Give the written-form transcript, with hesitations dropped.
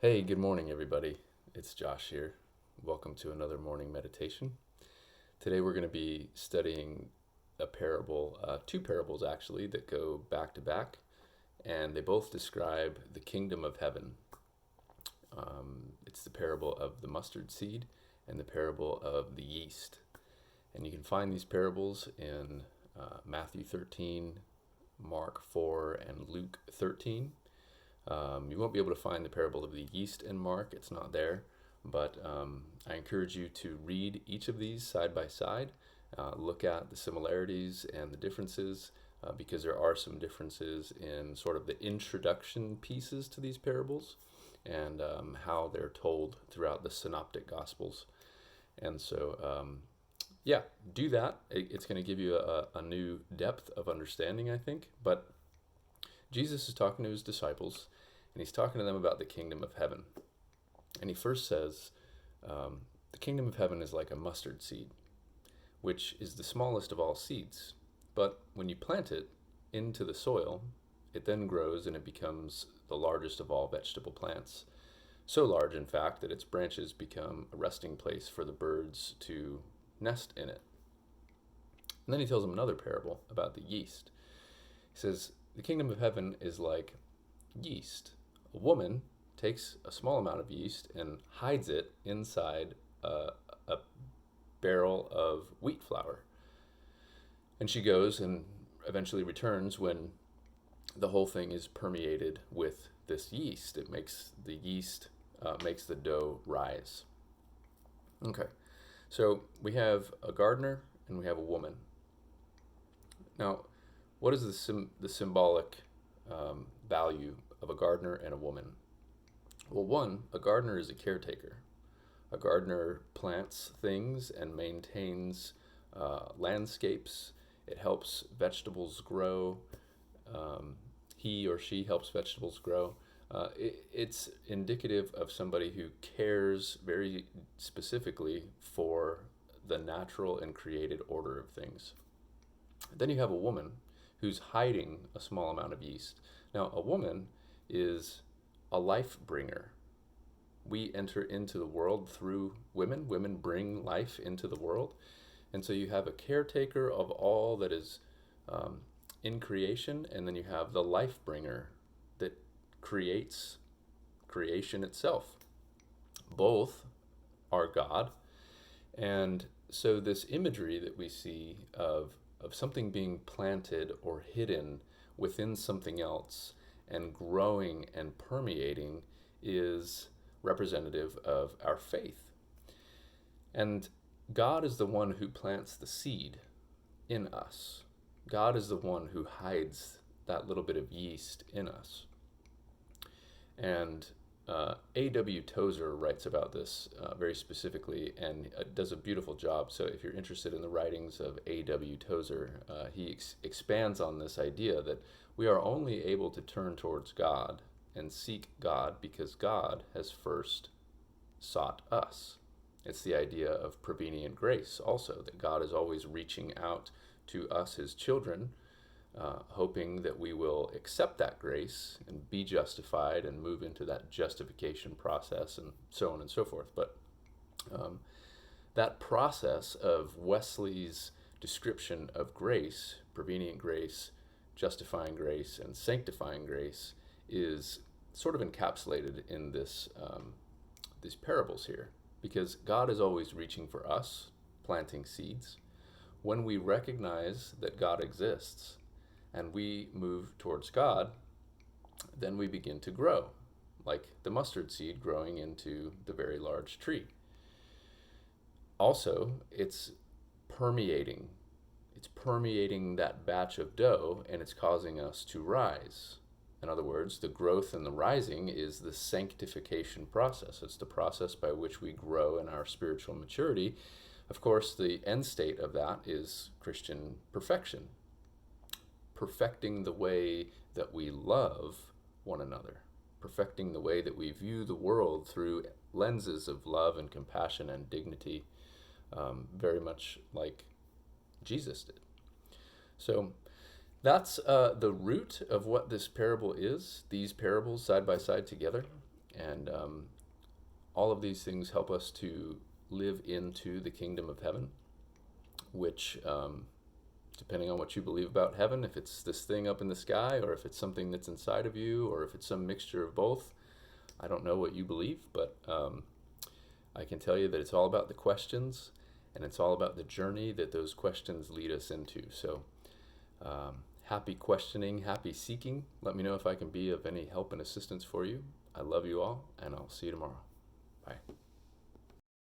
Hey, good morning, everybody. It's Josh here. Welcome to another morning meditation. Today we're going to be studying a parable, two parables actually, that go back to back, and they both describe the kingdom of heaven. It's the parable of the mustard seed and the parable of the yeast. And you can find these parables in Matthew 13, Mark 4, and Luke 13. You won't be able to find the parable of the yeast in Mark, it's not there, but I encourage you to read each of these side by side, look at the similarities and the differences, because there are some differences in sort of the introduction pieces to these parables and how they're told throughout the synoptic gospels. And so, yeah, do that. It's going to give you a new depth of understanding, I think. But Jesus is talking to his disciples, and he's talking to them about the kingdom of heaven. And he first says, the kingdom of heaven is like a mustard seed, which is the smallest of all seeds. But when you plant it into the soil, it then grows and it becomes the largest of all vegetable plants. So large, in fact, that its branches become a resting place for the birds to nest in it. And then he tells them another parable about the yeast. He says, the kingdom of heaven is like yeast. A woman takes a small amount of yeast and hides it inside a barrel of wheat flour. And she goes and eventually returns when the whole thing is permeated with this yeast. It makes the yeast, makes the dough rise. Okay, so we have a gardener and we have a woman. Now, what is the symbolic value of a gardener and a woman? Well, one, a gardener is a caretaker. A gardener plants things and maintains landscapes. It helps vegetables grow. He or she helps vegetables grow. It's indicative of somebody who cares very specifically for the natural and created order of things. Then you have a woman who's hiding a small amount of yeast. Now, a woman is a life bringer. We enter into the world through women. Women bring life into the world. And so you have a caretaker of all that is in creation, and then you have the life bringer that creates creation itself. Both are God. And so this imagery that we see of something being planted or hidden within something else and growing and permeating is representative of our faith. And God is the one who plants the seed in us. God is the one who hides that little bit of yeast in us. And A.W. Tozer writes about this very specifically and does a beautiful job. So if you're interested in the writings of A.W. Tozer, he expands on this idea that we are only able to turn towards God and seek God because God has first sought us. It's the idea of prevenient grace also, that God is always reaching out to us, his children, hoping that we will accept that grace and be justified and move into that justification process and so on and so forth. But that process of Wesley's description of grace, prevenient grace, justifying grace, and sanctifying grace, is sort of encapsulated in these parables here, because God is always reaching for us, planting seeds. When we recognize that God exists, and we move towards God, then we begin to grow, like the mustard seed growing into the very large tree. Also, it's permeating. It's permeating that batch of dough, and it's causing us to rise. In other words, the growth and the rising is the sanctification process. It's the process by which we grow in our spiritual maturity. Of course, the end state of that is Christian perfection. Perfecting the way that we love one another, perfecting the way that we view the world through lenses of love and compassion and dignity, very much like Jesus did. So that's the root of what this parable is, these parables side by side together. And all of these things help us to live into the kingdom of heaven, which, depending on what you believe about heaven, if it's this thing up in the sky, or if it's something that's inside of you, or if it's some mixture of both, I don't know what you believe, but I can tell you that it's all about the questions, and it's all about the journey that those questions lead us into. So happy questioning, happy seeking. Let me know if I can be of any help and assistance for you. I love you all, and I'll see you tomorrow.